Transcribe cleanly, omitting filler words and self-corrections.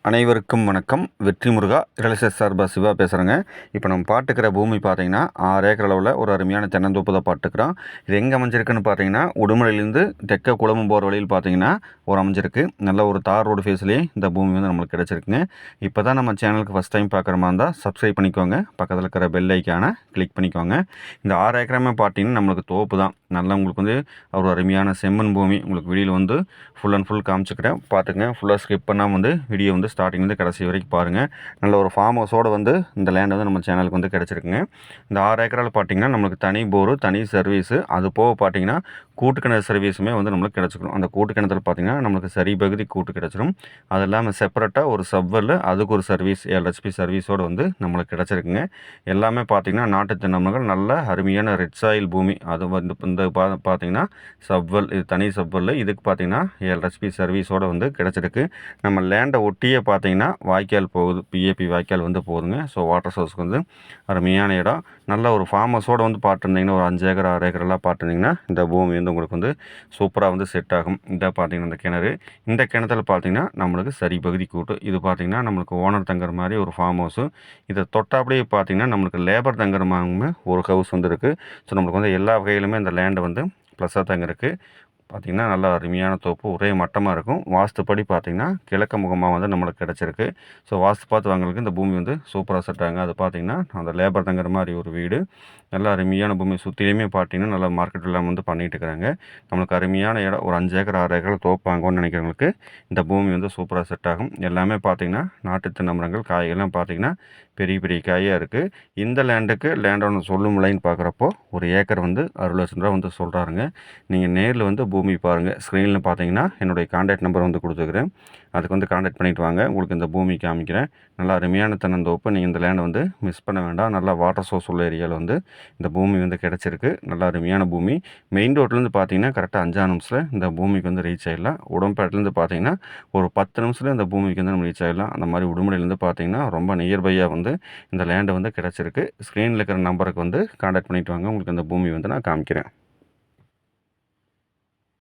அனைவருக்கும் வணக்கம். வெற்றி முருகா ரியல் எஸ்டேட் சார்பாக சிவா பேசுகிறேங்க. இப்போ நம்ம பார்த்துக்கிற பூமி பார்த்தீங்கன்னா 6 ஏக்கர் அளவில் ஒரு அருமையான தென்னந்தோப்பு தான் பார்த்துக்கிறோம். இது எங்கே அமைஞ்சிருக்குன்னு பார்த்தீங்கன்னா உடுமலையிலேருந்து தெற்க குளமும் போகிற வழியில் பார்த்தீங்கன்னா ஒரு அமைஞ்சிருக்கு. நல்ல ஒரு தார் ரோடு ஃபேஸ்லேயே இந்த பூமி வந்து நம்மளுக்கு கிடச்சிருக்குங்க. இப்போ தான் நம்ம சேனலுக்கு ஃபஸ்ட் டைம் பார்க்குற மாதிரி இருந்தால் சப்ஸ்கிரைப் பண்ணிக்கோங்க. பக்கத்தில் இருக்கிற பெல் ஐக்கானை கிளிக் பண்ணிக்கோங்க. இந்த 6 ஏக்கராமே பார்த்தீங்கன்னா நம்மளுக்கு தோப்பு தான். நல்லா உங்களுக்கு வந்து ஒரு அருமையான செம்மண் பூமி உங்களுக்கு வெளியில் வந்து ஃபுல் அண்ட் ஃபுல் காமிச்சிக்கிறேன். பார்த்துங்க. ஃபுல்லாக ஸ்கிப் பண்ணாமல் வந்து வீடியோ வந்து ஸ்டார்டிங்லேருந்து கடைசி வரைக்கும் பாருங்கள். நல்ல ஒரு ஃபார்ம் ஹவுஸோடு வந்து இந்த லேண்ட் வந்து நம்ம சேனலுக்கு வந்து கிடச்சிருக்குங்க. இந்த 6 ஏக்கரால் பார்த்தீங்கன்னா நம்மளுக்கு தனி போரு, தனி சர்வீஸு, அது போக பார்த்தீங்கன்னா கூட்டுக்கிணறு சர்வீஸுமே வந்து நம்மளுக்கு கிடச்சிக்கணும். அந்த கூட்டுக்கிணத்துல பார்த்தீங்கன்னா நம்மளுக்கு சரி பகுதி கூட்டு கிடச்சிரும். அது இல்லாமல் செப்பரேட்டாக ஒரு சப்வெல், அதுக்கு ஒரு சர்வீஸ் 7 HP சர்வீஸோடு வந்து நம்மளுக்கு கிடச்சிருக்குங்க. எல்லாமே பார்த்தீங்கன்னா நாட்டு தென்னமரங்கள், நல்ல அருமையான ரெட் சாயில் பூமி. அது வந்து இந்த பார்த்தீங்கன்னா சப்வெல், இது தனி சப்வெல். இதுக்கு பார்த்தீங்கன்னா 7 HP சர்வீஸோடு வந்து கிடச்சிருக்கு. நம்ம லேண்டை ஒட்டியே பார்த்தீங்கன்னா வாய்க்கால் போகுது, பிஏபி வாய்க்கால் வந்து போகுதுங்க. ஸோ வாட்டர் சோர்ஸ்க்கு வந்து அருமையான இடம். நல்ல ஒரு ஃபார்ம் ஹவுஸோடு வந்து பார்த்துருந்தீங்கன்னா ஒரு 5 ஏக்கர் 6 ஏக்கரெல்லாம் பார்த்துருந்தீங்கன்னா இந்த பூமி வந்து உங்களுக்கு வந்து சூப்பராக வந்து செட் ஆகும். இந்த பார்த்தீங்கன்னா இந்த கிணறு, இந்த கிணத்துல பார்த்தீங்கன்னா நம்மளுக்கு சரி பகுதி கூட்டு. இது பார்த்தீங்கன்னா நம்மளுக்கு ஓனர் தங்குற மாதிரி ஒரு ஃபார்ம் ஹவுஸு. இதை தொட்டாப்படியே பார்த்தீங்கன்னா நம்மளுக்கு லேபர் தங்குற மாதிரி ஒரு ஹவுஸ் வந்து இருக்குது. ஸோ நம்மளுக்கு வந்து எல்லா வகையிலுமே இந்த லேண்டை வந்து ப்ளஸ்ஸாக தாங்க இருக்குது. பார்த்திங்கன்னா நல்லா அருமையான தோப்பு, ஒரே மட்டமாக இருக்கும். வாஸ்துப்படி பார்த்திங்கன்னா கிழக்கு முகமாக வந்து நம்மளுக்கு கிடச்சிருக்கு. ஸோ வாஸ்து பார்த்து வாங்குறதுக்கு இந்த பூமி வந்து சூப்பராக செட் ஆகுங்க. அது பார்த்திங்கன்னா அந்த லேபர் தங்குற மாதிரி ஒரு வீடு. நல்லா அருமையான பூமி. சுற்றிலையுமே பார்த்திங்கன்னா நல்லா மார்க்கெட் எல்லாம் வந்து பண்ணிகிட்டு இருக்கிறாங்க. நம்மளுக்கு அருமையான இடம். ஒரு 5 ஏக்கர் 6 ஏக்கர் தோப்பு வாங்குவோன்னு நினைக்கிறவங்களுக்கு இந்த பூமி வந்து சூப்பராக செட் ஆகும். எல்லாமே பார்த்திங்கன்னா நாட்டு தென்னை மரங்கள், காய்கள்லாம் பார்த்திங்கன்னா பெரிய பெரிய காயாக இருக்குது. இந்த லேண்டோட சொல்லும் விலைன்னு பார்க்குறப்போ ஒரு ஏக்கர் வந்து 60 லட்சம் ரூபா வந்து சொல்கிறாருங்க. நீங்கள் நேரில் வந்து பூமி பாருங்கள். ஸ்க்ரீனில் பார்த்தீங்கன்னா என்னுடைய கான்டாக்ட் நம்பர் வந்து கொடுத்துக்கிறேன். அதுக்கு வந்து கான்டாக்ட் பண்ணிவிட்டு வாங்க. உங்களுக்கு இந்த பூமி காமிக்கிறேன். நல்லா அருமையான தென்னந்தோப்பு. நீங்கள் இந்த லேண்டை வந்து மிஸ் பண்ண வேண்டாம். நல்லா வாட்டர் சோர்ஸ் உள்ள ஏரியாவில் வந்து இந்த பூமி வந்து கிடச்சிருக்கு. நல்லா அருமையான பூமி. மெயின் ரோட்லேருந்து பார்த்தீங்கன்னா கரெக்டாக 5 நிமிஷத்தில் இந்த பூமிக்கு வந்து ரீச் ஆகிடலாம். உடம்பேட்டிலேருந்து பார்த்தீங்கன்னா ஒரு 10 நிமிஷத்தில் இந்த பூமிக்கு வந்து நம்ம ரீச் ஆகிடலாம். அந்த மாதிரி உடுமலையிலேருந்து பார்த்தீங்கன்னா ரொம்ப நியர்பையாக வந்து இந்த லேண்டை வந்து கிடச்சிருக்கு. ஸ்க்ரீனில் இருக்கிற நம்பருக்கு வந்து கான்டாக்ட் பண்ணிவிட்டு வாங்க. உங்களுக்கு இந்த பூமி வந்து நான் காமிக்கிறேன்.